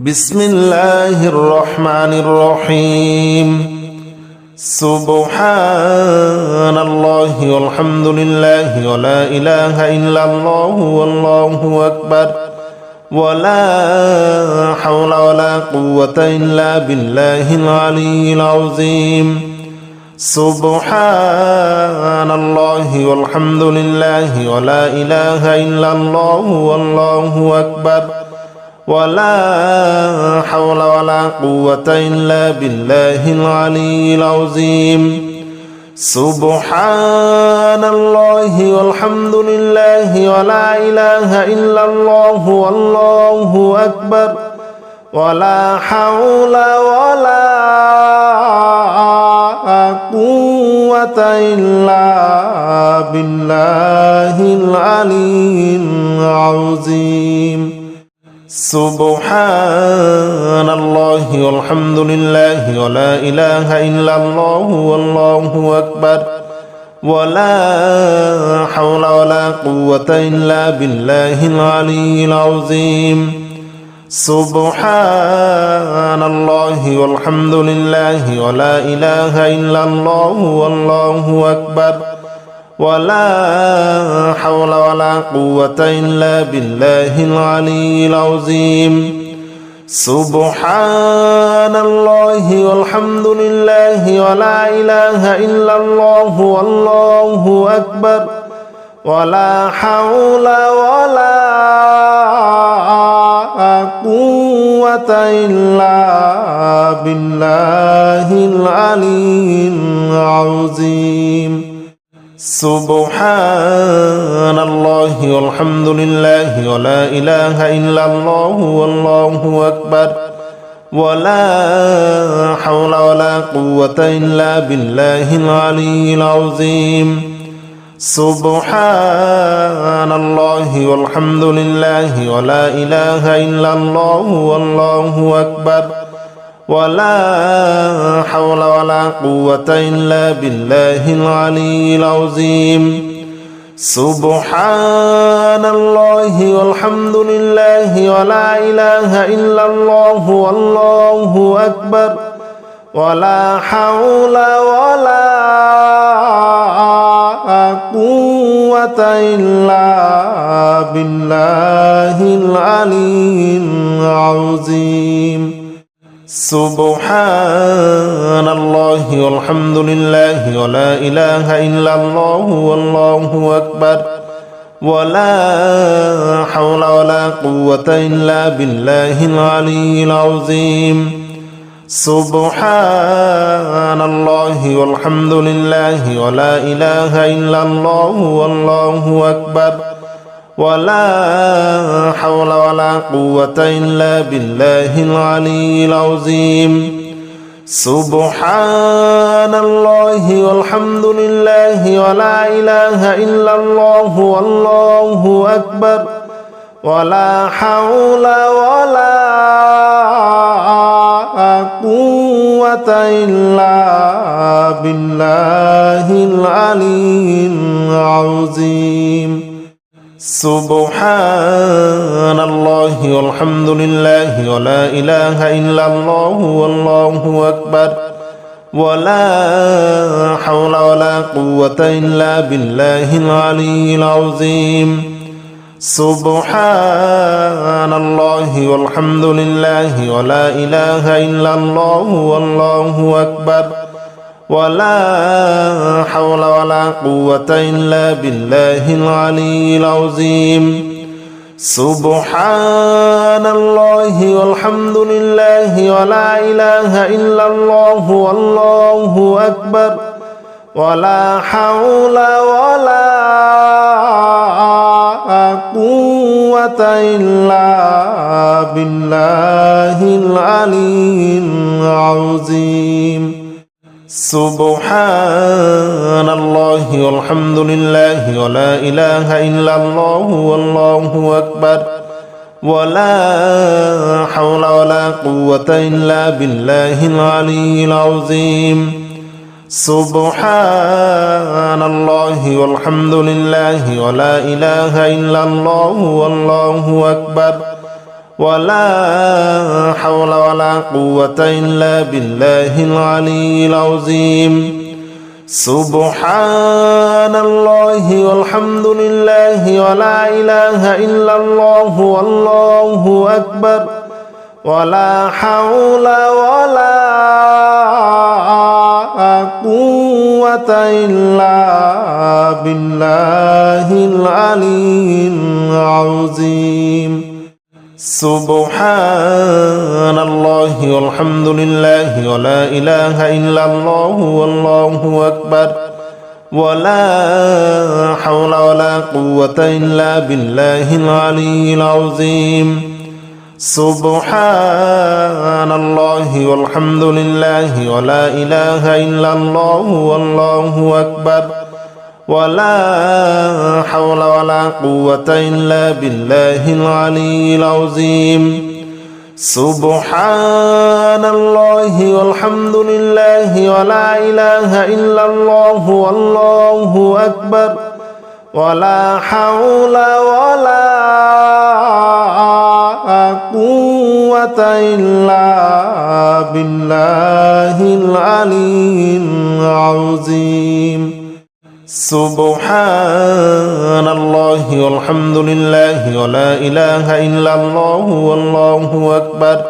بسم الله الرحمن الرحيم سبحان الله والحمد لله ولا إله إلا الله والله أكبر ولا حول ولا قوة إلا بالله العلي العظيم سبحان الله والحمد لله ولا إله إلا الله والله أكبر ولا حول ولا قوة إلا بالله العلي العظيم سبحان الله والحمد لله ولا إله إلا الله والله أكبر ولا حول ولا قوة إلا بالله العلي العظيم سبحان الله والحمد لله ولا إله إلا الله والله أكبر ولا حول ولا قوة إلا بالله العلي العظيم سبحان الله والحمد لله ولا إله إلا الله والله أكبر ولا حول ولا قوة إلا بالله العلي العظيم سبحان الله والحمد لله ولا إله إلا الله والله أكبر ولا حول ولا قوة إلا بالله العلي العظيم سبحان الله والحمد لله ولا إله إلا الله والله أكبر ولا حول ولا قوة إلا بالله العلي العظيم سبحان الله والحمد لله ولا إله إلا الله والله أكبر ولا حول ولا قوة إلا بالله العلي العظيم سبحان الله والحمد لله ولا إله إلا الله والله أكبر ولا حول ولا قوة إلا بالله العلي العظيم سبحان الله والحمد لله ولا إله إلا الله والله أكبر ولا حول ولا قوة إلا بالله العلي العظيم سبحان الله والحمد لله ولا إله إلا الله والله أكبر ولا حول ولا قوة إلا بالله العلي العظيم سبحان الله والحمد لله ولا إله إلا الله والله أكبر ولا حول ولا قوة إلا بالله العلي العظيم سبحان الله والحمد لله ولا إله إلا الله والله أكبر ولا حول ولا قوة إلا بالله العلي العظيم سبحان الله والحمد لله ولا إله إلا الله والله أكبر ولا حول ولا قوة إلا بالله العلي العظيم سبحان الله والحمد لله ولا إله إلا الله والله أكبر ولا حول ولا قوة إلا بالله العلي العظيم سبحان الله والحمد لله ولا إله إلا الله والله أكبر ولا حول ولا قوة إلا بالله العلي العظيم سبحان الله والحمد لله ولا إله إلا الله والله أكبر ولا حول ولا قوة إلا بالله العلي العظيم سبحان الله والحمد لله ولا إله إلا الله والله أكبر ولا حول ولا قوة إلا بالله العلي العظيم سبحان الله والحمد لله ولا إله إلا الله والله أكبر ولا حول ولا قوة إلا بالله العلي العظيم سبحان الله والحمد لله ولا إله إلا الله والله أكبر ولا حول ولا قوة إلا بالله العلي العظيم سبحان الله والحمد لله ولا إله إلا الله والله أكبر ولا حول ولا قوة إلا بالله العلي العظيم سبحان الله والحمد لله ولا إله إلا الله والله أكبر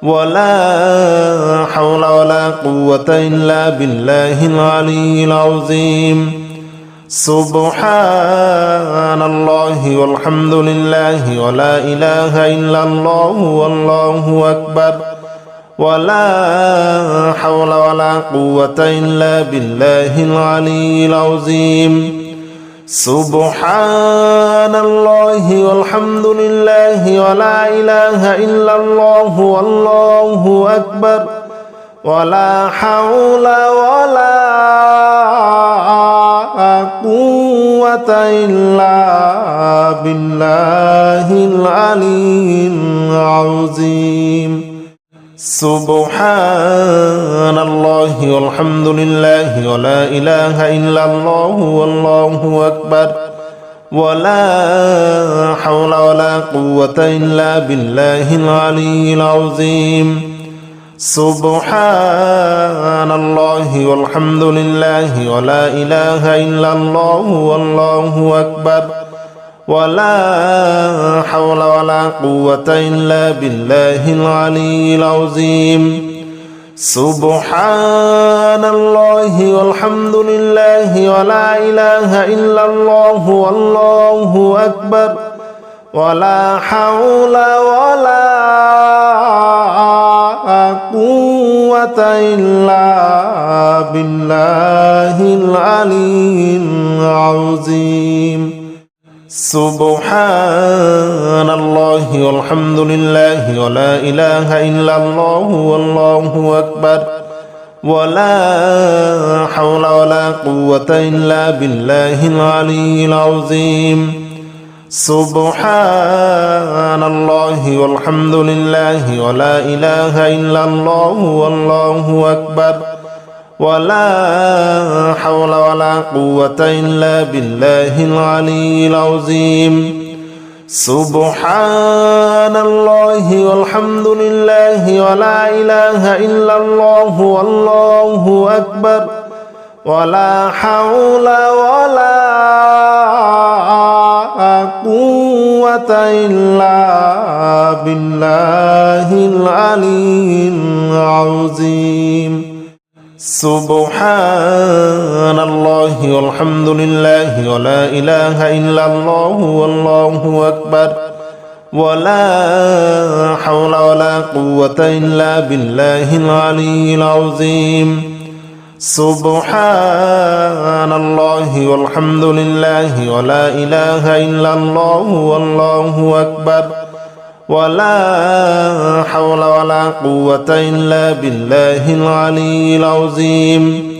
ولا حول ولا قوة إلا بالله العلي العظيم سبحان الله والحمد لله ولا إله إلا الله والله أكبر ولا حول ولا قوة إلا بالله العلي العظيم سبحان الله والحمد لله ولا إله إلا الله والله أكبر ولا حول ولا قوة إلا بالله العلي العظيم سبحان الله والحمد لله ولا إله إلا الله والله أكبر ولا حول ولا قوة إلا بالله العلي العظيم سبحان الله والحمد لله ولا إله إلا الله والله أكبر ولا حول ولا قوة إلا بالله العلي العظيم سبحان الله والحمد لله ولا إله إلا الله والله أكبر ولا حول ولا قوة إلا بالله العلي العظيم سبحان الله والحمد لله ولا إله إلا الله والله أكبر ولا حول ولا قوة إلا بالله العلي العظيم سبحان الله والحمد لله ولا إله إلا الله والله أكبر ولا حول ولا قوة إلا بالله العلي العظيم سبحان الله والحمد لله ولا إله إلا الله والله أكبر ولا حول ولا قوة إلا بالله العلي العظيم سبحان الله والحمد لله ولا إله إلا الله والله أكبر ولا حول ولا قوة إلا بالله العلي العظيم سبحان الله والحمد لله ولا إله إلا الله والله أكبر ولا حول ولا قوة إلا بالله العلي العظيم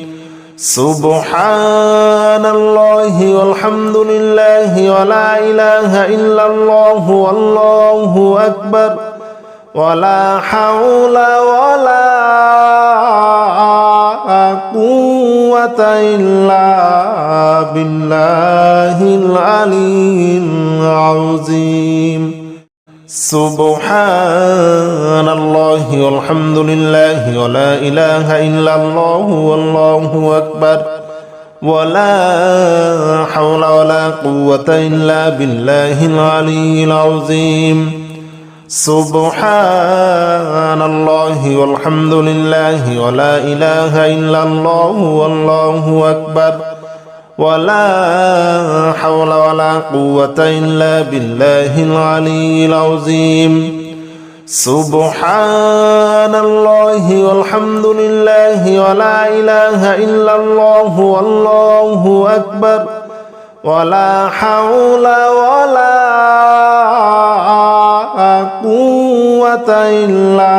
سبحان الله والحمد لله ولا إله إلا الله والله أكبر ولا حول ولا قوة إلا بالله العلي العظيم سبحان الله والحمد لله ولا إله إلا الله والله أكبر ولا حول ولا قوة إلا بالله العلي العظيم سبحان الله والحمد لله ولا إله إلا الله والله أكبر ولا حول ولا قوة إلا بالله العلي العظيم سبحان الله والحمد لله ولا إله إلا الله والله أكبر ولا حول ولا قوة إلا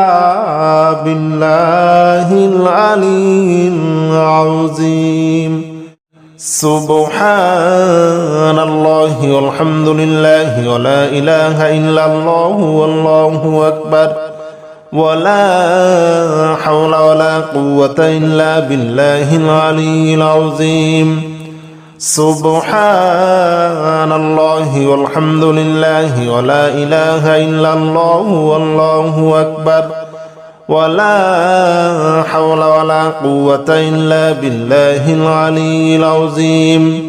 بالله العلي العظيم سبحان الله والحمد لله ولا إله إلا الله والله أكبر ولا حول ولا قوة إلا بالله العلي العظيم سبحان الله والحمد لله ولا إله إلا الله والله أكبر ولا حول ولا قوة إلا بالله العلي العظيم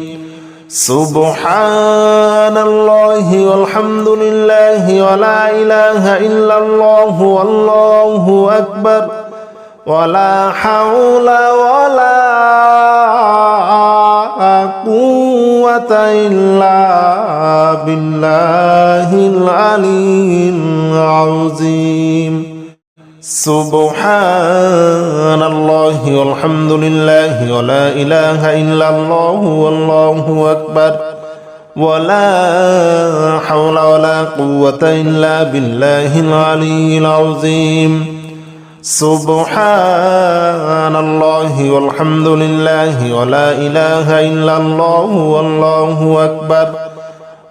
سبحان الله والحمد لله ولا إله إلا الله والله أكبر ولا حول ولا قوة إلا بالله العلي العظيم سبحان الله والحمد لله ولا إله إلا الله والله أكبر ولا حول ولا قوة إلا بالله العلي العظيم سبحان الله والحمد لله ولا إله إلا الله والله أكبر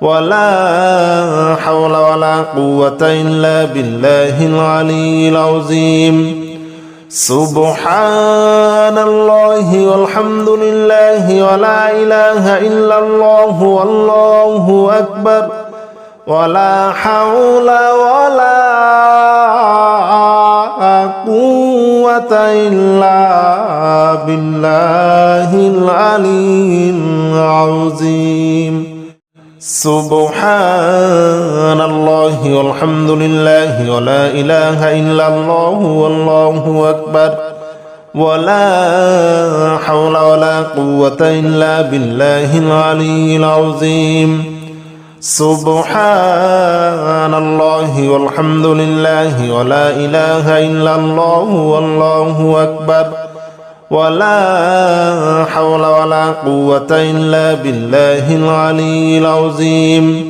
ولا حول ولا قوة إلا بالله العلي العظيم سبحان الله والحمد لله ولا إله إلا الله والله أكبر ولا حول ولا قوة إلا بالله العلي العظيم سبحان الله والحمد لله ولا إله إلا الله والله أكبر ولا حول ولا قوة إلا بالله العلي العظيم سبحان الله والحمد لله ولا إله إلا الله والله أكبر ولا حول ولا قوة إلا بالله العلي العظيم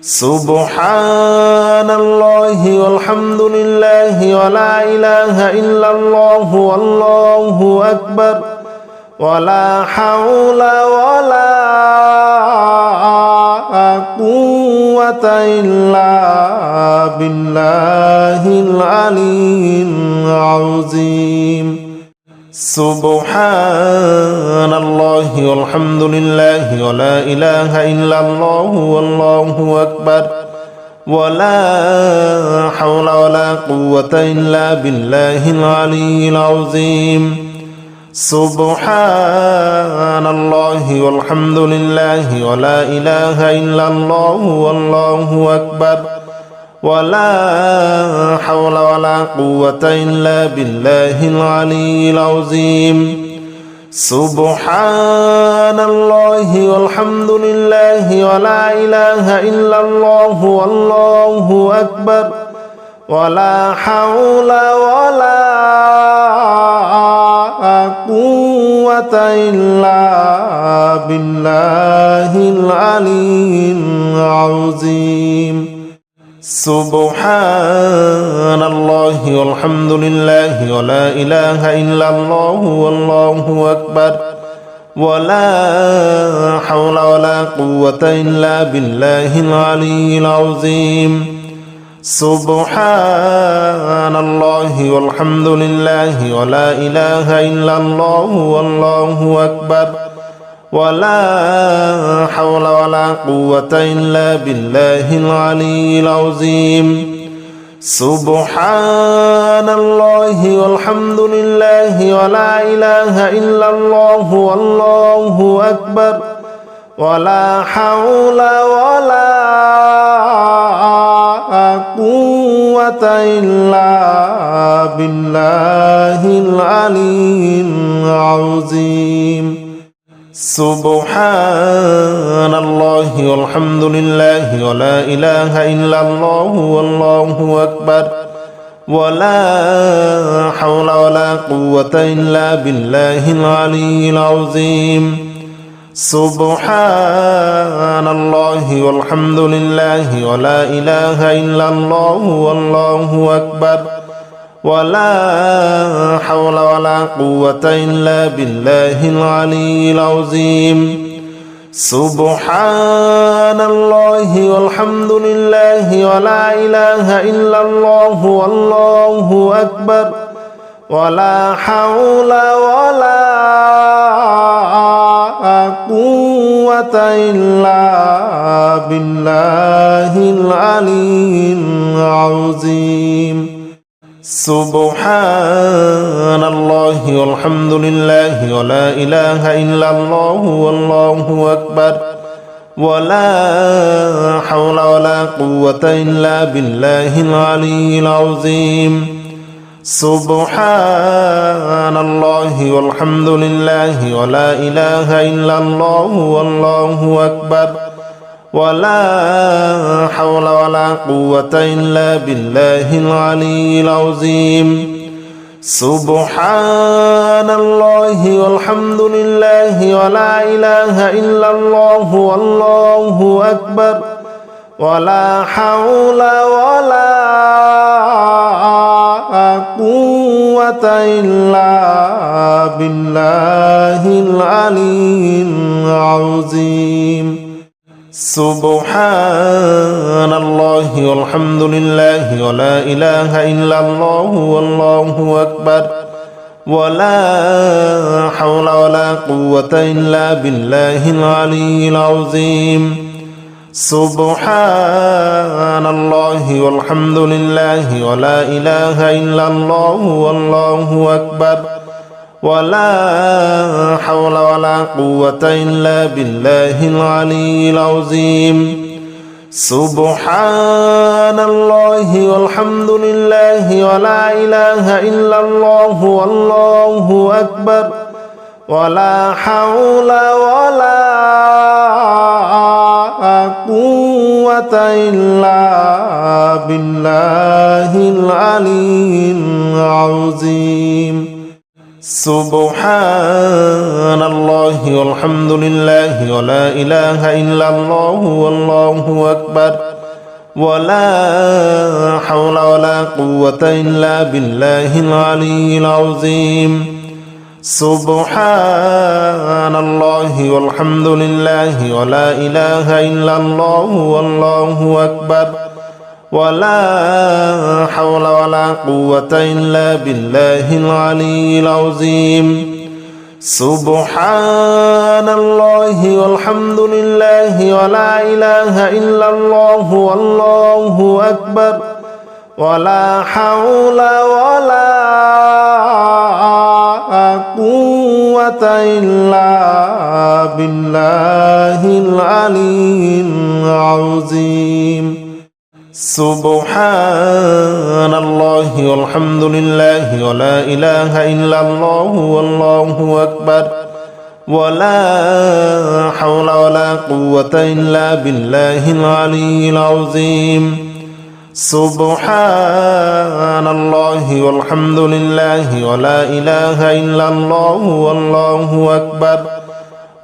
سبحان الله والحمد لله ولا إله إلا الله والله أكبر ولا حول ولا قوة إلا بالله العلي العظيم سبحان الله والحمد لله ولا إله إلا الله والله أكبر ولا حول ولا قوة إلا بالله العلي العظيم سبحان الله والحمد لله ولا إله إلا الله والله أكبر ولا حول ولا قوة إلا بالله العلي العظيم سبحان الله والحمد لله ولا إله إلا الله والله أكبر ولا حول ولا قوة إلا بالله العلي العظيم سبحان الله والحمد لله ولا إله إلا الله والله أكبر ولا حول ولا قوة إلا بالله العلي العظيم سبحان الله والحمد لله ولا إله إلا الله والله أكبر ولا حول ولا قوة إلا بالله العلي العظيم سبحان الله والحمد لله ولا إله إلا الله والله أكبر ولا حول ولا قوة إلا بالله العلي العظيم سبحان الله والحمد لله ولا إله إلا الله والله أكبر ولا حول ولا قوة إلا بالله العلي العظيم سبحان الله والحمد لله ولا إله إلا الله والله أكبر ولا حول ولا قوة إلا بالله العلي العظيم سبحان الله والحمد لله ولا إله إلا الله والله أكبر ولا حول ولا قوة إلا بالله العلي العظيم سبحان الله والحمد لله ولا إله إلا الله والله أكبر ولا حول ولا قوة إلا بالله العلي العظيم سبحان الله والحمد لله ولا إله إلا الله والله أكبر ولا حول ولا قوة إلا بالله العلي العظيم سبحان الله والحمد لله ولا إله إلا الله والله أكبر ولا حول ولا قوة إلا بالله العلي العظيم سبحان الله والحمد لله ولا إله إلا الله والله أكبر ولا حول ولا قوة إلا بالله العلي العظيم سبحان الله والحمد لله ولا إله إلا الله والله أكبر ولا حول ولا قوة إلا بالله العلي العظيم سبحان الله والحمد لله ولا إله إلا الله والله أكبر ولا حول ولا قوة إلا بالله العلي العظيم سبحان الله والحمد لله ولا إله إلا الله والله أكبر ولا حول ولا قوة إلا بالله العلي العظيم سبحان الله والحمد لله ولا إله إلا الله والله أكبر ولا حول ولا قوة إلا بالله العلي العظيم سبحان الله والحمد لله ولا إله إلا الله والله أكبر ولا حول ولا قوة إلا بالله العلي العظيم سبحان الله والحمد لله ولا إله إلا الله والله أكبر ولا حول ولا قوة إلا بالله العلي العظيم سبحان الله والحمد لله ولا إله إلا الله والله أكبر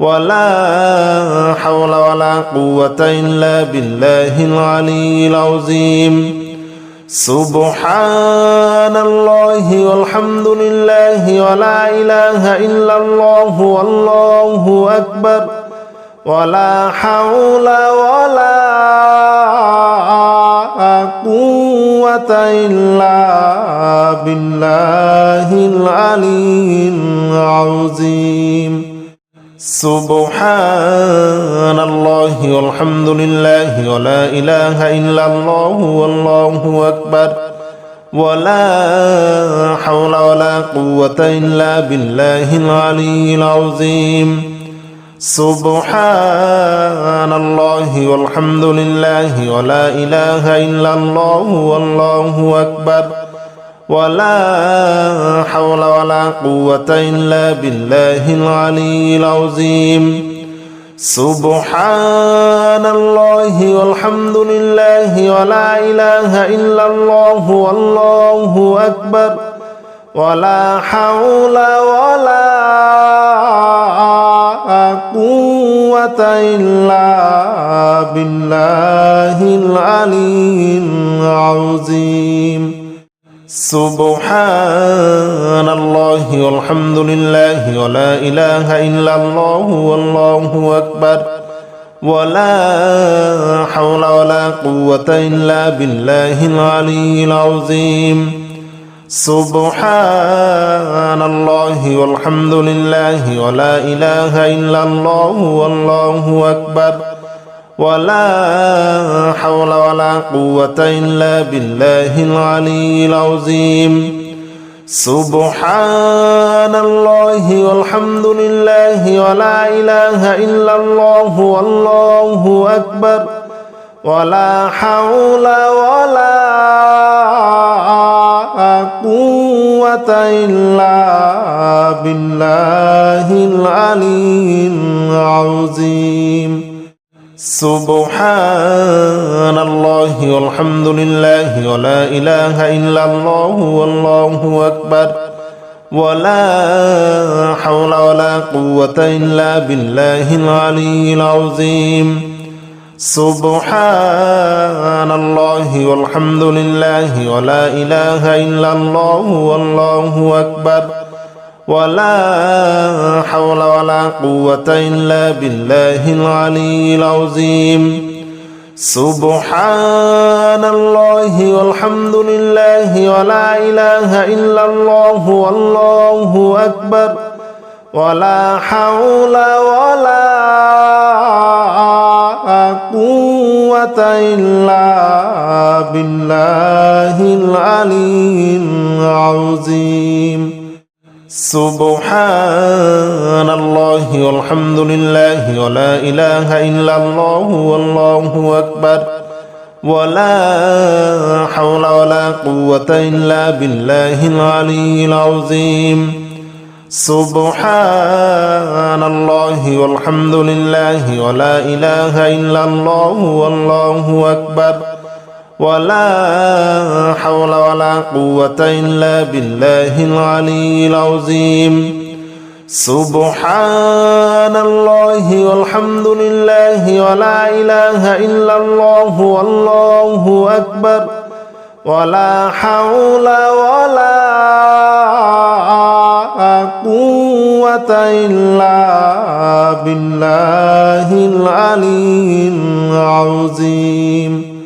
ولا حول ولا قوة إلا بالله العلي العظيم سبحان الله والحمد لله ولا إله إلا الله والله أكبر ولا حول ولا قوة إلا بالله العلي العظيم سبحان الله والحمد لله ولا إله إلا الله والله أكبر ولا حول ولا قوة إلا بالله العلي العظيم سبحان الله والحمد لله ولا إله إلا الله والله أكبر ولا حول ولا قوة إلا بالله العلي العظيم سبحان الله والحمد لله ولا إله إلا الله والله أكبر ولا حول ولا قوة إلا بالله العلي العظيم سبحان الله والحمد لله ولا إله إلا الله والله أكبر ولا حول ولا قوة إلا بالله العلي العظيم سبحان الله والحمد لله ولا إله إلا الله والله أكبر ولا حول ولا قوة إلا بالله العلي العظيم سبحان الله والحمد لله ولا إله إلا الله والله أكبر ولا حول ولا قوة إلا بالله العلي العظيم سبحان الله والحمد لله ولا إله إلا الله والله أكبر ولا حول ولا قوة إلا بالله العلي العظيم سبحان الله والحمد لله ولا إله إلا الله والله أكبر ولا حول ولا قوة إلا بالله العلي العظيم سبحان الله والحمد لله ولا إله إلا الله والله أكبر ولا حول ولا قوة إلا بالله العلي العظيم سبحان الله والحمد لله ولا إله إلا الله والله أكبر ولا حول ولا قوة إلا بالله العلي العظيم سبحان الله والحمد لله ولا إله إلا الله والله أكبر ولا حول ولا قوة إلا بالله العلي العظيم سبحان الله والحمد لله ولا إله إلا الله والله أكبر ولا حول ولا قوة إلا بالله العلي العظيم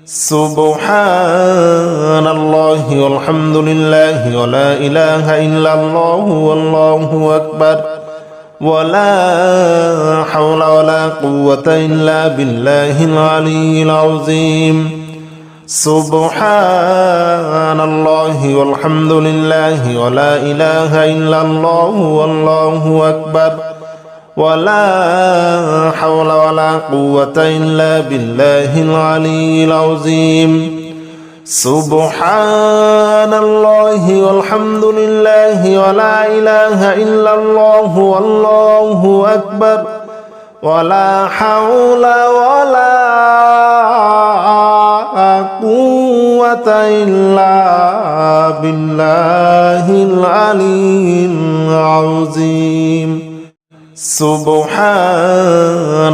سبحان الله والحمد لله ولا إله إلا الله والله أكبر ولا حول ولا قوة إلا بالله العلي العظيم سبحان الله والحمد لله ولا إله إلا الله والله أكبر ولا حول ولا قوة إلا بالله العلي العظيم سبحان الله والحمد لله ولا إله إلا الله والله أكبر ولا حول ولا قوة إلا بالله العلي العظيم سبحان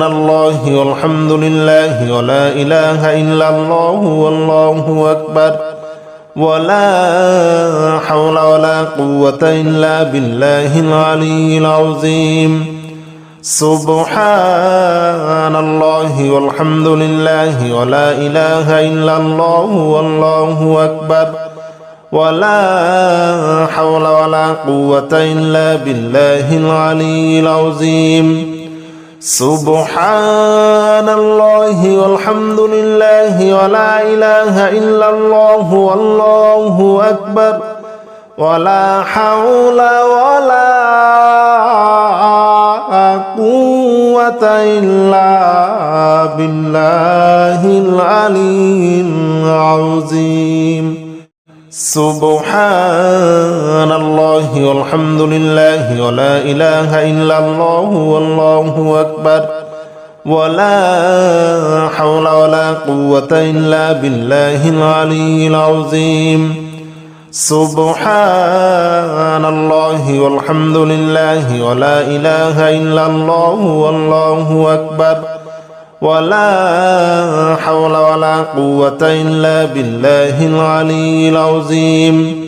الله والحمد لله ولا إله إلا الله والله أكبر ولا حول ولا قوة إلا بالله العلي العظيم سبحان الله والحمد لله ولا إله إلا الله والله أكبر ولا حول ولا قوة إلا بالله العلي العظيم سبحان الله والحمد لله ولا إله إلا الله والله أكبر ولا حول ولا قوة إلا بالله العلي العظيم سبحان الله والحمد لله ولا إله إلا الله والله أكبر ولا حول ولا قوة إلا بالله العلي العظيم سبحان الله والحمد لله ولا إله إلا الله والله أكبر ولا حول ولا قوة إلا بالله العلي العظيم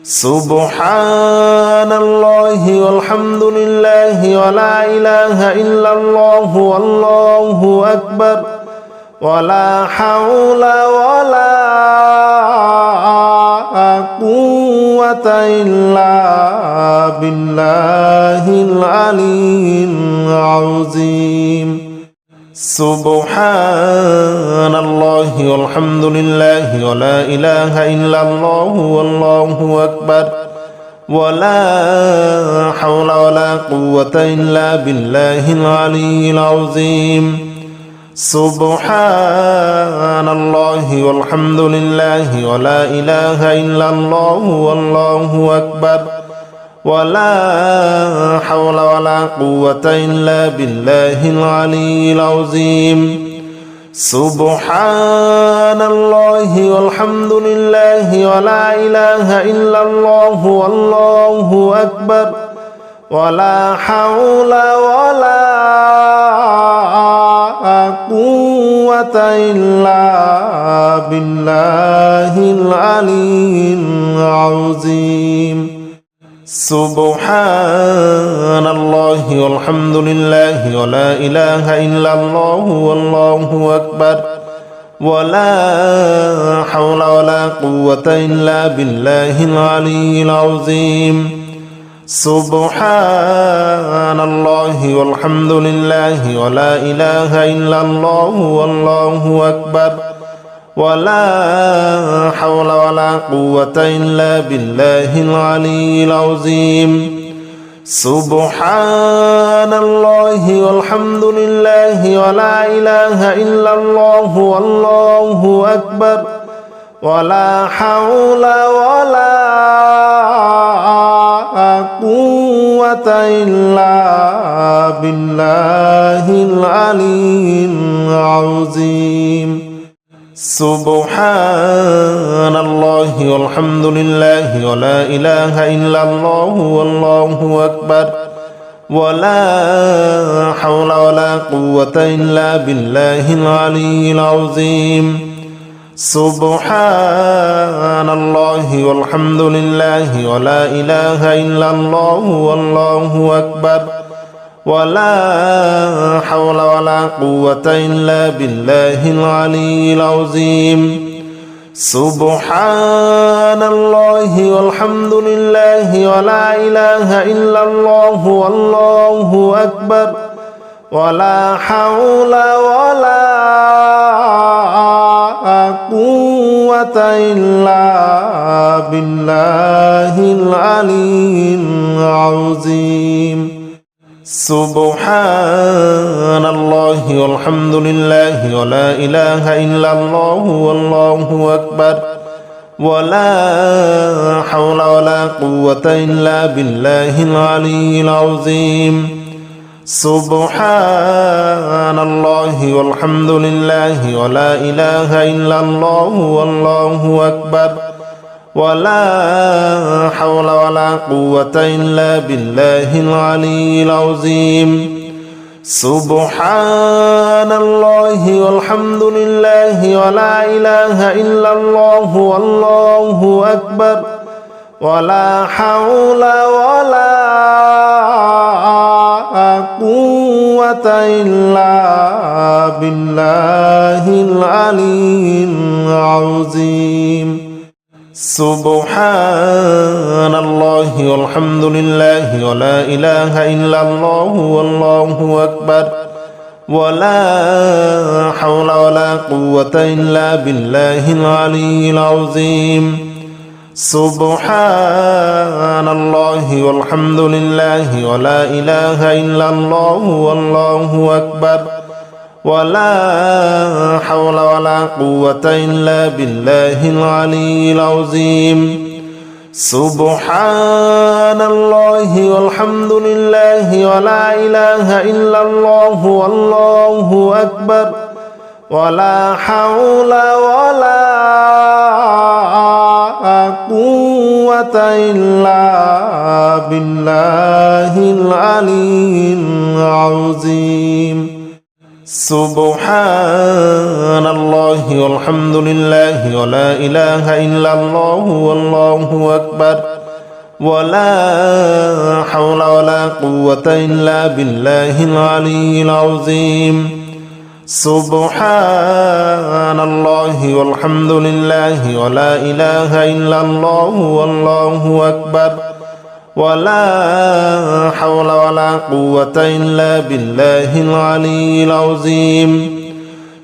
سبحان الله والحمد لله ولا إله إلا الله والله أكبر ولا حول ولا قوة إلا بالله العلي العظيم سبحان الله والحمد لله ولا إله إلا الله والله أكبر ولا حول ولا قوة إلا بالله العلي العظيم سبحان الله والحمد لله ولا إله إلا الله والله أكبر ولا حول ولا قوة إلا بالله العلي العظيم سبحان الله والحمد لله ولا إله إلا الله والله أكبر ولا حول ولا قوة إلا بالله العلي العظيم سبحان الله والحمد لله ولا إله إلا الله والله أكبر ولا حول ولا قوة إلا بالله العلي العظيم سبحان الله والحمد لله ولا إله إلا الله والله أكبر ولا حول ولا قوة إلا بالله العلي العظيم سبحان الله والحمد لله ولا إله إلا الله والله أكبر ولا حول ولا قوة إلا بالله العلي العظيم سبحان الله والحمد لله ولا إله إلا الله والله أكبر ولا حول ولا قوة إلا بالله العلي العظيم سبحان الله والحمد لله ولا إله إلا الله والله أكبر ولا حول ولا قوة إلا بالله العلي العظيم سبحان الله والحمد لله ولا إله إلا الله والله أكبر ولا حول ولا قوة إلا بالله العلي العظيم سبحان الله والحمد لله ولا إله إلا الله والله أكبر ولا حول ولا قوة إلا بالله العلي العظيم سبحان الله والحمد لله ولا إله إلا الله والله أكبر ولا حول ولا قوة إلا بالله العلي العظيم سبحان الله والحمد لله ولا إله إلا الله والله أكبر ولا حول ولا قوة إلا بالله العلي العظيم سبحان الله والحمد لله ولا إله إلا الله والله أكبر ولا حول ولا قوة إلا بالله العلي العظيم سبحان الله والحمد لله ولا إله إلا الله والله أكبر ولا حول ولا قوة إلا بالله العلي العظيم سبحان الله والحمد لله ولا إله إلا الله والله أكبر ولا حول ولا قوة إلا بالله العلي العظيم سبحان الله والحمد لله ولا إله إلا الله والله أكبر ولا حول ولا قوة إلا بالله العلي العظيم سبحان الله والحمد لله ولا إله إلا الله والله أكبر ولا حول ولا قوة إلا بالله العلي العظيم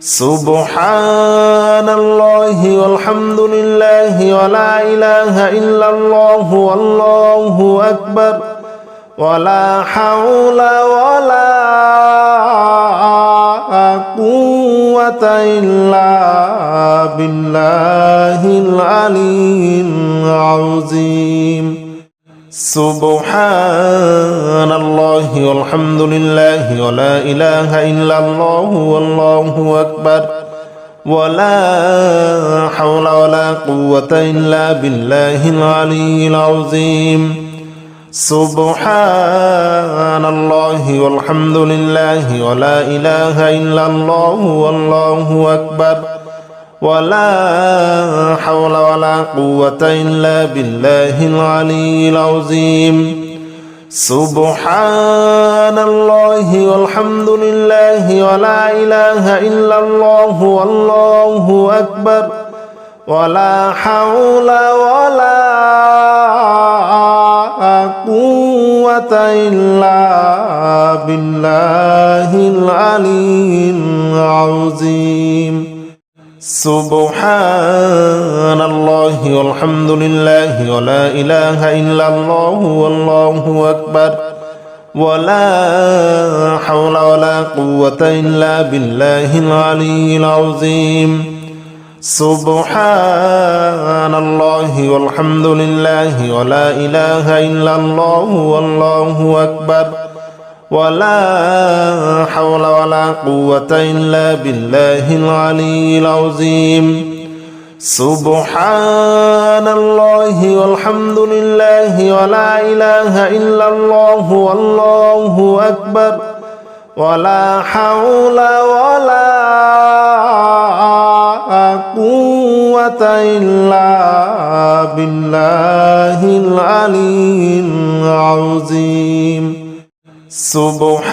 سبحان الله والحمد لله ولا إله إلا الله والله أكبر ولا حول ولا قوة إلا بالله العلي العظيم سبحان الله والحمد لله ولا إله إلا الله والله أكبر ولا حول ولا قوة إلا بالله العلي العظيم سبحان الله والحمد لله ولا إله إلا الله والله أكبر ولا حول ولا قوة إلا بالله العلي العظيم سبحان الله والحمد لله ولا إله إلا الله والله أكبر ولا حول ولا قوة إلا بالله العلي العظيم سبحان الله والحمد لله ولا إله إلا الله والله أكبر ولا حول ولا قوة إلا بالله العلي العظيم سبحان الله والحمد لله ولا إله إلا الله والله أكبر ولا حول ولا قوة إلا بالله العلي العظيم سبحان الله والحمد لله ولا إله إلا الله والله أكبر ولا حول ولا قوة إلا بالله العلي العظيم سبحان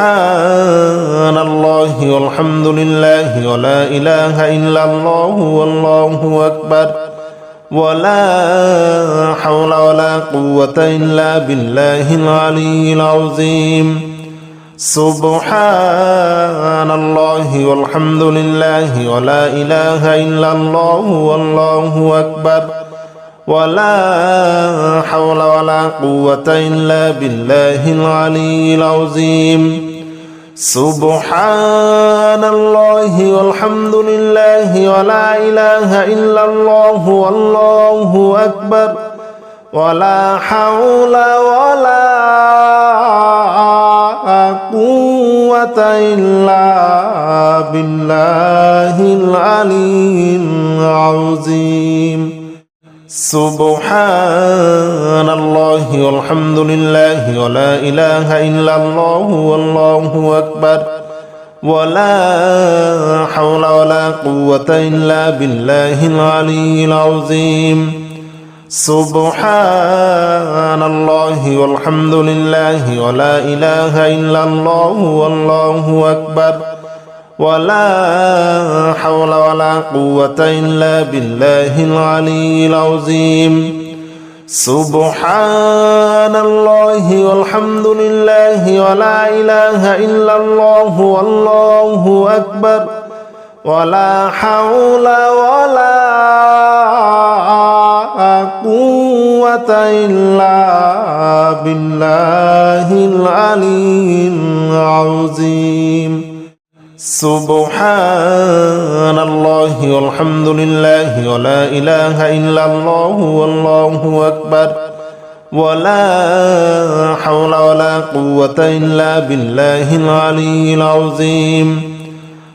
الله والحمد لله ولا إله إلا الله والله أكبر ولا حول ولا قوة إلا بالله العلي العظيم سبحان الله والحمد لله ولا إله إلا الله والله أكبر ولا حول ولا قوة إلا بالله العلي العظيم سبحان الله والحمد لله ولا إله إلا الله والله أكبر ولا حول ولا قوة إلا بالله العلي العظيم سبحان الله والحمد لله ولا إله إلا الله والله أكبر ولا حول ولا قوة إلا بالله العلي العظيم سبحان الله والحمد لله ولا إله إلا الله والله أكبر ولا حول ولا قوة إلا بالله العلي العظيم سبحان الله والحمد لله ولا إله إلا الله والله أكبر ولا حول ولا قوة إلا بالله العلي العظيم سبحان الله والحمد لله ولا إله إلا الله والله أكبر ولا حول ولا قوة إلا بالله العلي العظيم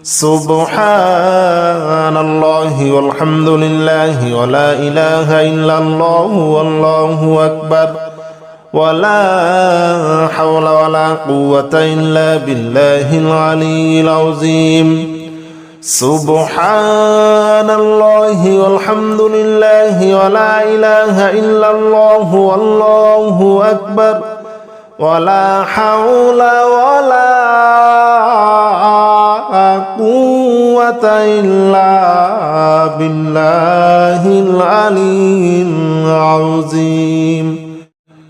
سبحان الله والحمد لله ولا إله إلا الله والله أكبر ولا حول ولا قوة إلا بالله العلي العظيم سبحان الله والحمد لله ولا إله إلا الله والله أكبر ولا حول ولا قوة إلا بالله العلي العظيم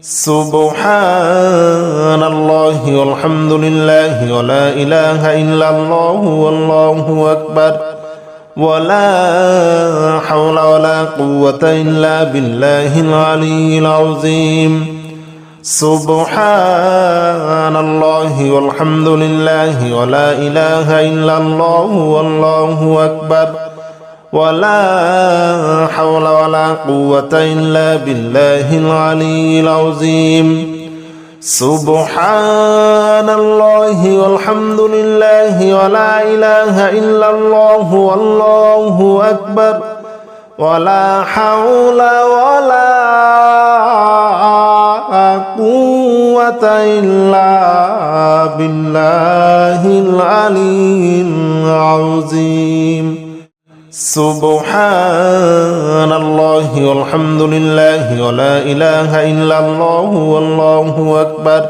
سبحان الله والحمد لله ولا إله إلا الله والله أكبر ولا حول ولا قوة إلا بالله العلي العظيم سبحان الله والحمد لله ولا إله إلا الله والله أكبر ولا حول ولا قوة إلا بالله العلي العظيم سبحان الله والحمد لله ولا إله إلا الله والله أكبر ولا حول ولا قوة إلا بالله العلي العظيم سبحان الله والحمد لله ولا إله إلا الله والله أكبر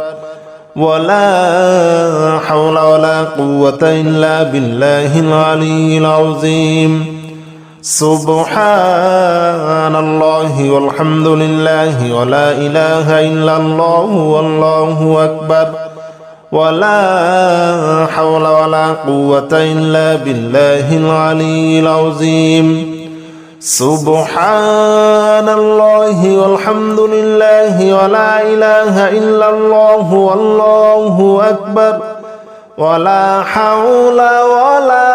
ولا حول ولا قوة إلا بالله العلي العظيم سبحان الله والحمد لله ولا إله إلا الله والله أكبر ولا حول ولا قوة إلا بالله العلي العظيم سبحان الله والحمد لله ولا إله إلا الله والله أكبر ولا حول ولا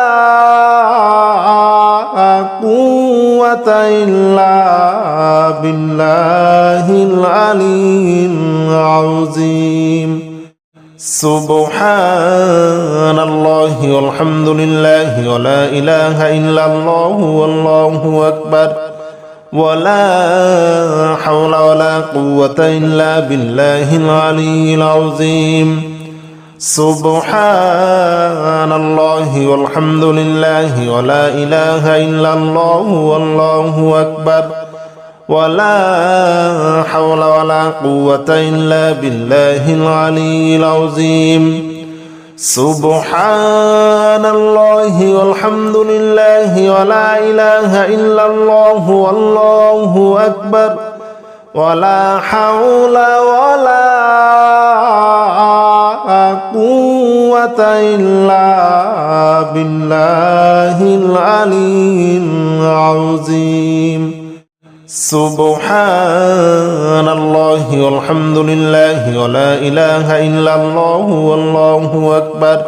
قوة إلا بالله العلي العظيم سبحان الله والحمد لله ولا إله إلا الله والله أكبر ولا حول ولا قوة إلا بالله العلي العظيم سبحان الله والحمد لله ولا إله إلا الله والله أكبر ولا حول ولا قوة إلا بالله العلي العظيم سبحان الله والحمد لله ولا إله إلا الله والله أكبر ولا حول ولا قوة إلا بالله العلي العظيم سبحان الله والحمد لله ولا إله إلا الله والله أكبر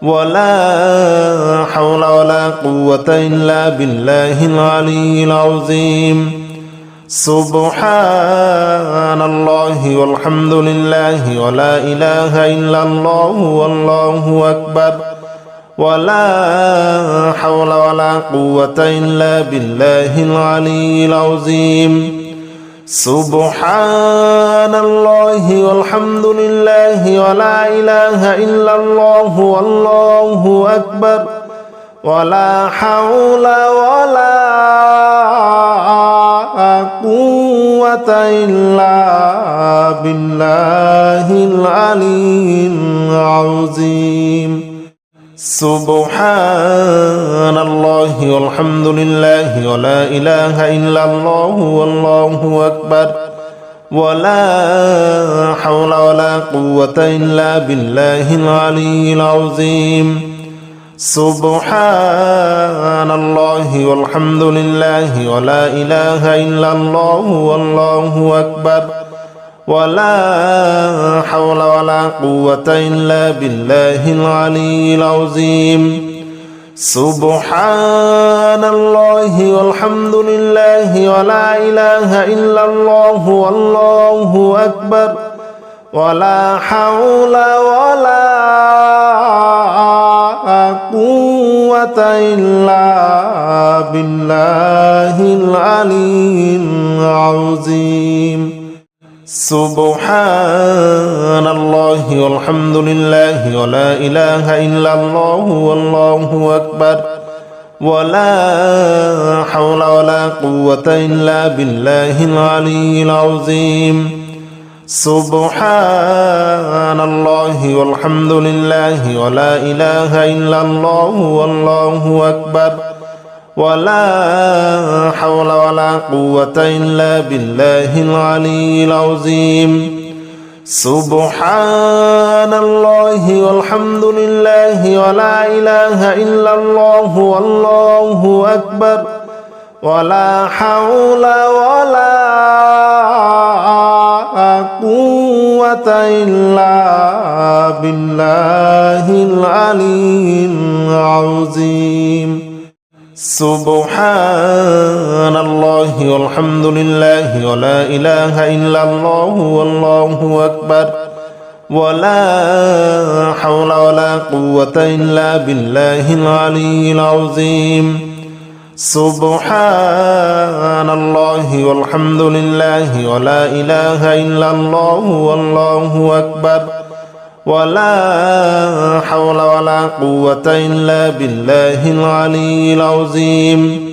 ولا حول ولا قوة إلا بالله العلي العظيم سبحان الله والحمد لله ولا إله إلا الله والله أكبر ولا حول ولا قوة إلا بالله العلي العظيم سبحان الله والحمد لله ولا إله إلا الله والله أكبر ولا حول ولا قوة إلا بالله العلي العظيم سبحان الله والحمد لله ولا إله إلا الله والله أكبر ولا حول ولا قوة إلا بالله العلي العظيم سبحان الله والحمد لله ولا إله إلا الله والله أكبر ولا حول ولا قوة إلا بالله العلي العظيم سبحان الله والحمد لله ولا إله إلا الله والله أكبر ولا حول ولا قوة إلا بالله العلي العظيم سبحان الله والحمد لله ولا إله إلا الله والله أكبر ولا حول ولا قوة إلا بالله العلي العظيم سبحان الله والحمد لله ولا إله إلا الله والله أكبر ولا حول ولا قوة إلا بالله العلي العظيم سبحان الله والحمد لله ولا إله إلا الله والله أكبر ولا حول ولا قوة إلا بالله العلي العظيم سبحان الله والحمد لله ولا إله إلا الله والله أكبر ولا حول ولا قوة إلا بالله العلي العظيم سبحان الله والحمد لله ولا إله إلا الله والله أكبر ولا حول ولا قوة إلا بالله العلي العظيم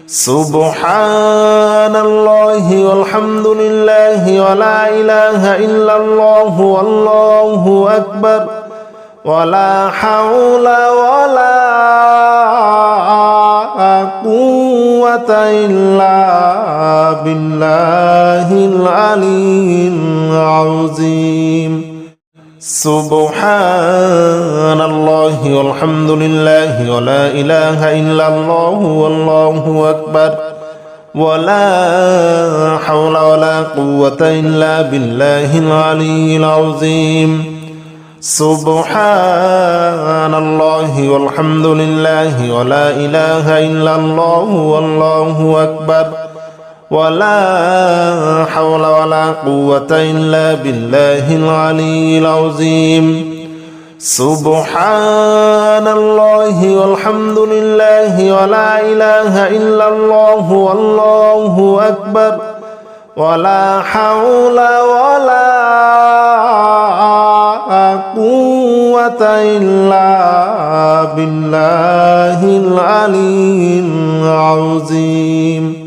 سبحان الله والحمد لله ولا إله إلا الله والله أكبر ولا حول ولا قوة إلا بالله العلي العظيم سبحان الله والحمد لله ولا إله إلا الله والله أكبر ولا حول ولا قوة إلا بالله العلي العظيم سبحان الله والحمد لله ولا إله إلا الله والله أكبر ولا حول ولا قوة إلا بالله العلي العظيم سبحان الله والحمد لله ولا إله إلا الله والله أكبر ولا حول ولا قوة إلا بالله العلي العظيم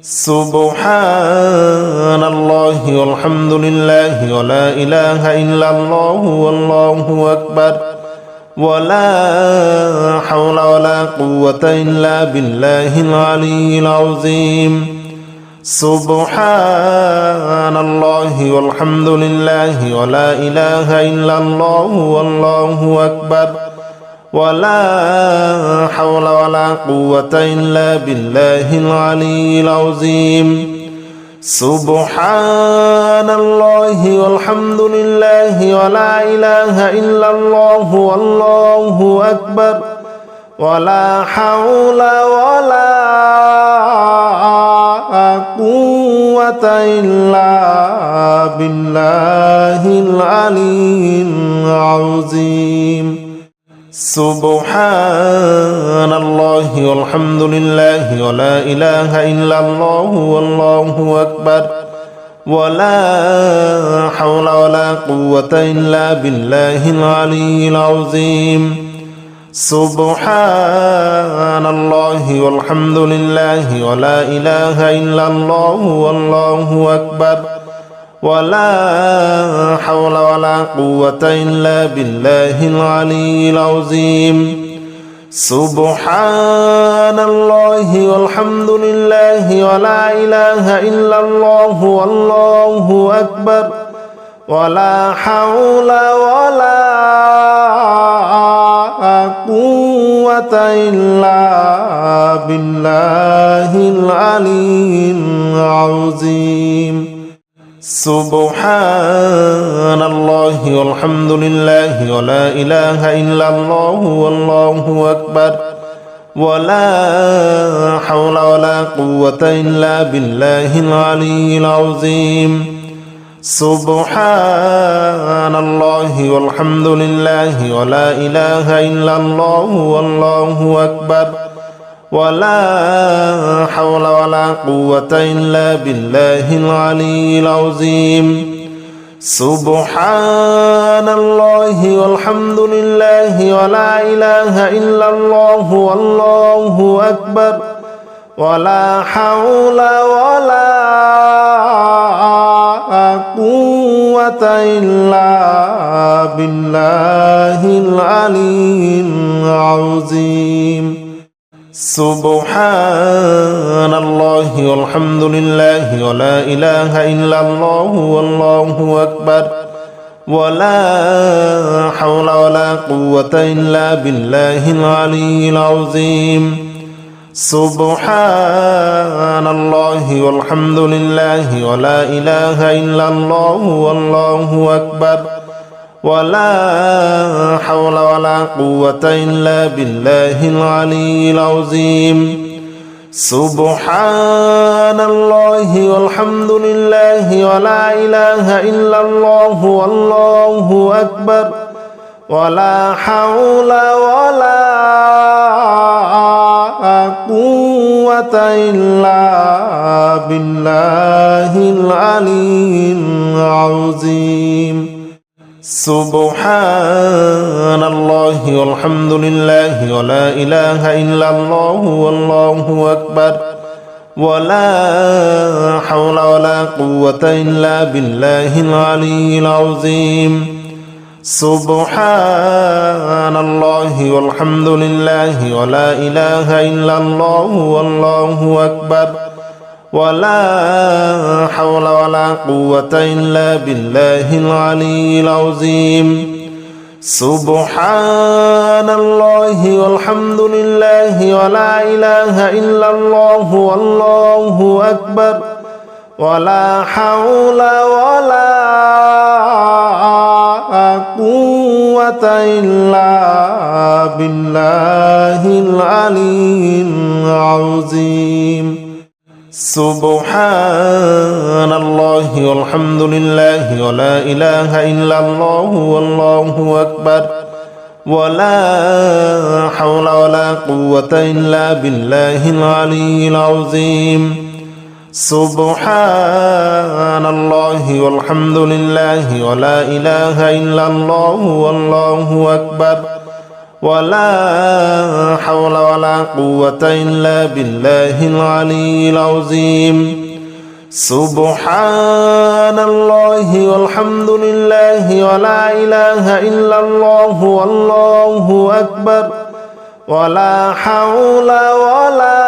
سبحان الله والحمد لله ولا إله إلا الله والله أكبر ولا حول ولا قوة إلا بالله العلي العظيم سبحان الله والحمد لله ولا إله إلا الله والله أكبر ولا حول ولا قوة إلا بالله العلي العظيم سبحان الله والحمد لله ولا إله إلا الله والله أكبر ولا حول ولا قوة إلا بالله العلي العظيم سبحان الله والحمد لله ولا إله إلا الله والله أكبر ولا حول ولا قوة إلا بالله العلي العظيم سبحان الله والحمد لله ولا إله إلا الله والله أكبر ولا حول ولا قوة إلا بالله العلي العظيم سبحان الله والحمد لله ولا إله إلا الله والله أكبر ولا حول ولا قوة إلا بالله العلي العظيم سبحان الله والحمد لله ولا إله إلا الله والله أكبر ولا حول ولا قوة إلا بالله العلي العظيم سبحان الله والحمد لله ولا إله إلا الله والله أكبر ولا حول ولا قوة إلا بالله العلي العظيم سبحان الله والحمد لله ولا إله إلا الله والله أكبر ولا حول ولا قوة إلا بالله العلي العظيم سبحان الله والحمد لله ولا إله إلا الله والله أكبر ولا حول ولا قوة إلا بالله العلي العظيم سبحان الله والحمد لله ولا إله إلا الله والله أكبر ولا حول ولا قوة إلا بالله العلي العظيم سبحان الله والحمد لله ولا إله إلا الله والله أكبر ولا حول ولا قوة إلا بالله العلي العظيم سبحان الله والحمد لله ولا إله إلا الله والله أكبر ولا حول ولا قوة إلا بالله العلي العظيم سبحان الله والحمد لله ولا إله إلا الله والله أكبر ولا حول ولا قوة إلا بالله العلي العظيم سبحان الله والحمد لله ولا إله إلا الله والله أكبر ولا حول ولا قوة إلا بالله العلي العظيم سبحان الله والحمد لله ولا إله إلا الله والله أكبر ولا حول ولا قوة إلا بالله العلي العظيم سبحان الله والحمد لله ولا إله إلا الله والله أكبر ولا حول ولا قوة إلا بالله العلي العظيم سبحان الله والحمد لله ولا إله إلا الله والله أكبر ولا حول ولا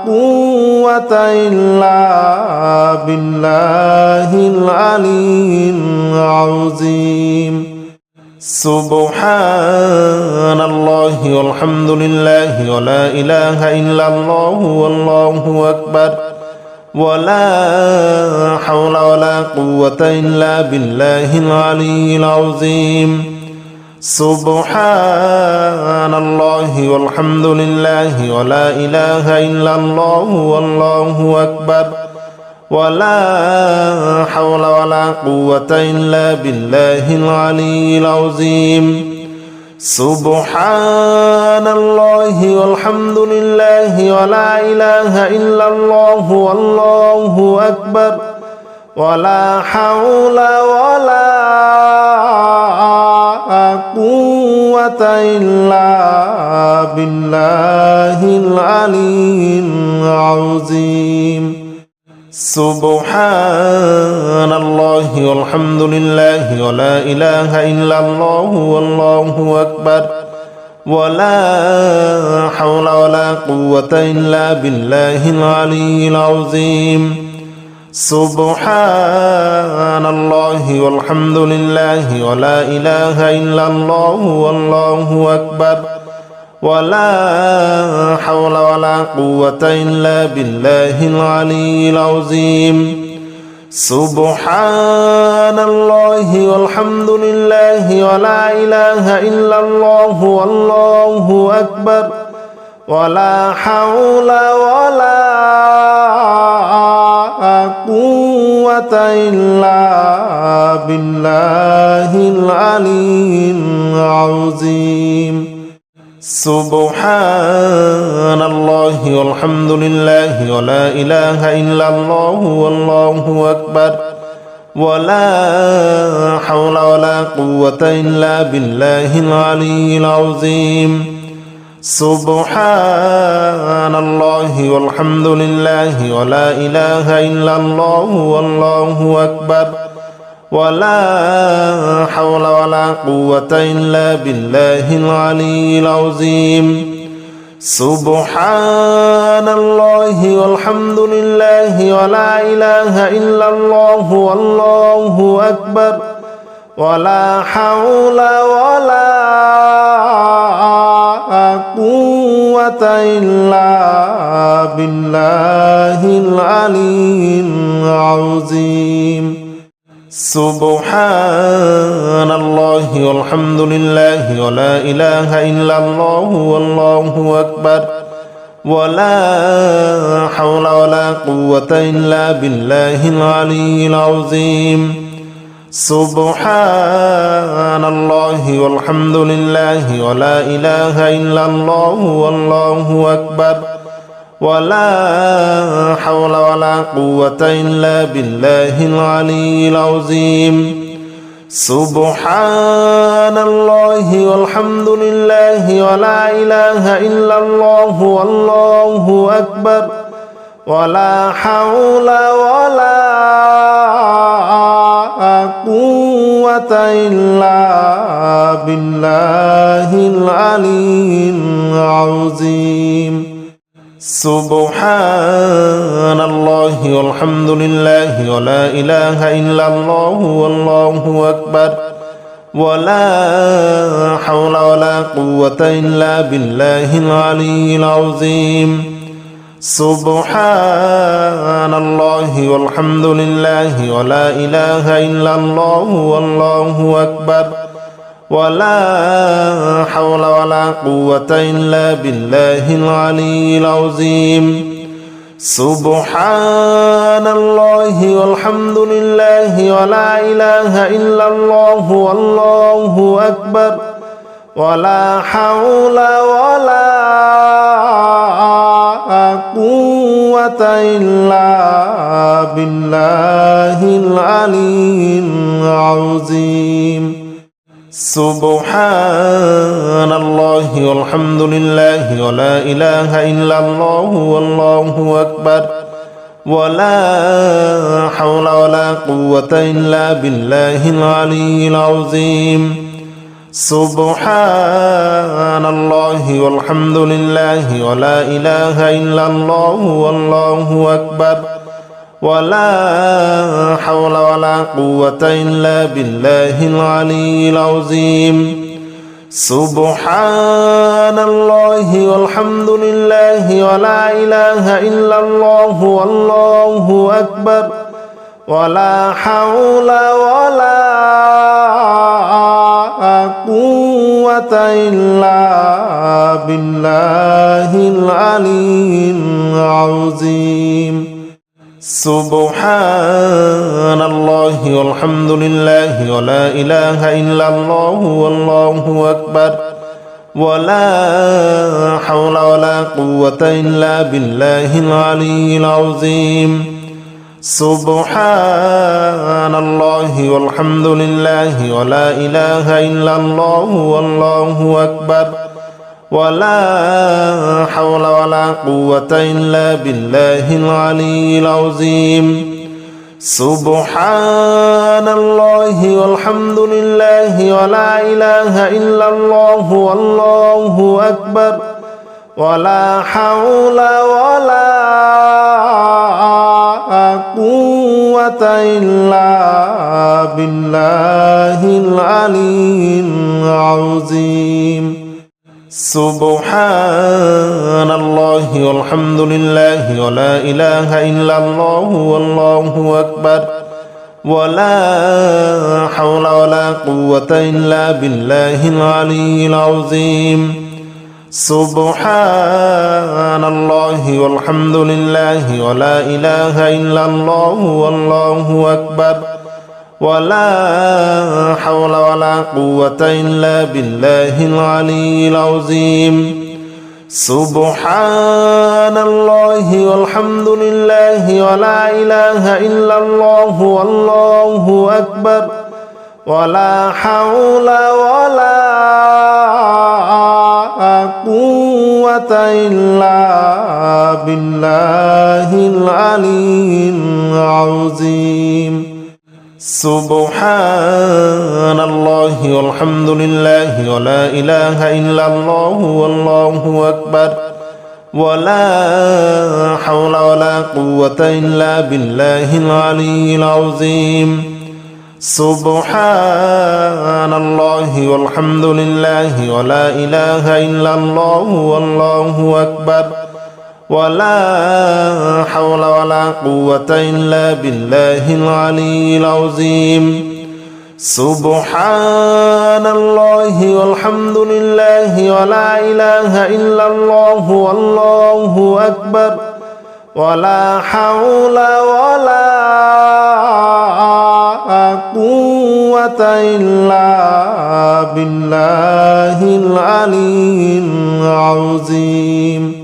قوة إلا بالله العلي العظيم سبحان الله والحمد لله ولا إله إلا الله والله أكبر ولا حول ولا قوة إلا بالله العلي العظيم سبحان الله والحمد لله ولا إله إلا الله والله أكبر ولا حول ولا قوة إلا بالله العلي العظيم سبحان الله والحمد لله ولا إله إلا الله والله أكبر ولا حول ولا قوة إلا بالله العلي العظيم سبحان الله والحمد لله ولا إله إلا الله والله أكبر ولا حول ولا قوة إلا بالله العلي العظيم سبحان الله والحمد لله ولا إله إلا الله والله أكبر ولا حول ولا قوة إلا بالله العلي العظيم سبحان الله والحمد لله ولا إله إلا الله والله أكبر ولا حول ولا قوة إلا بالله العلي العظيم سبحان الله والحمد لله ولا إله إلا الله والله أكبر ولا حول ولا قوة إلا بالله العلي العظيم سبحان الله والحمد لله ولا إله إلا الله والله أكبر ولا حول ولا قوة إلا بالله العلي العظيم سبحان الله والحمد لله ولا إله إلا الله والله أكبر ولا حول ولا قوة إلا بالله العلي العظيم سبحان الله والحمد لله ولا إله إلا الله والله أكبر ولا حول ولا قوة إلا بالله العلي العظيم سبحان الله والحمد لله ولا إله إلا الله والله أكبر ولا حول ولا قوة إلا بالله العلي العظيم سبحان الله والحمد لله ولا إله إلا الله والله أكبر ولا حول ولا قوة إلا بالله العلي العظيم سبحان الله والحمد لله ولا إله إلا الله والله أكبر ولا حول ولا قوة إلا بالله العلي العظيم سبحان الله والحمد لله ولا إله إلا الله والله أكبر ولا حول ولا قوة إلا بالله العلي العظيم سبحان الله والحمد لله ولا إله إلا الله والله أكبر ولا حول ولا قوة إلا بالله العلي العظيم سبحان الله والحمد لله ولا إله إلا الله والله أكبر ولا حول ولا قوة إلا بالله العلي العظيم سبحان الله والحمد لله ولا إله إلا الله والله أكبر ولا حول ولا قوة إلا بالله العلي العظيم سبحان الله والحمد لله ولا إله إلا الله والله أكبر ولا حول ولا قوة إلا بالله العلي العظيم سبحان الله والحمد لله ولا إله إلا الله والله أكبر ولا حول ولا قوة إلا بالله العلي العظيم سبحان الله والحمد لله ولا إله إلا الله والله أكبر ولا حول ولا قوة إلا بالله العلي العظيم سبحان الله والحمد لله ولا إله إلا الله والله أكبر ولا حول ولا قوة إلا بالله العلي العظيم سبحان الله والحمد لله ولا إله إلا الله والله أكبر ولا حول ولا قوة إلا بالله العلي العظيم سبحان الله والحمد لله ولا إله إلا الله والله أكبر ولا حول ولا قوة إلا بالله العلي العظيم سبحان الله والحمد لله ولا إله إلا الله والله أكبر ولا حول ولا قوة إلا بالله العلي العظيم سبحان الله والحمد لله ولا إله إلا الله والله أكبر ولا حول ولا قوة إلا بالله العلي العظيم سبحان الله والحمد لله ولا إله إلا الله والله أكبر ولا حول ولا قوة إلا بالله العلي العظيم سبحان الله والحمد لله ولا إله إلا الله والله أكبر ولا حول ولا قوة إلا بالله العلي العظيم